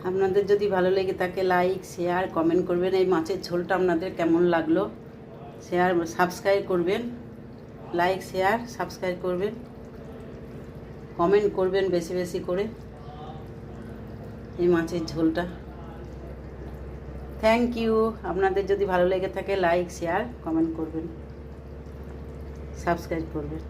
আপনাদের যদি ভালো লেগে থাকে লাইক শেয়ার কমেন্ট করবেন। এই মাছের ঝোলটা আপনাদের কেমন লাগলো শেয়ার সাবস্ক্রাইব করবেন, লাইক শেয়ার সাবস্ক্রাইব করবেন, কমেন্ট করবেন বেশি বেশি করে এই মাছের ঝোলটা। Thank you. আপনাদের যদি ভালো লেগে থাকে লাইক শেয়ার কমেন্ট করবেন, সাবস্ক্রাইব করবেন।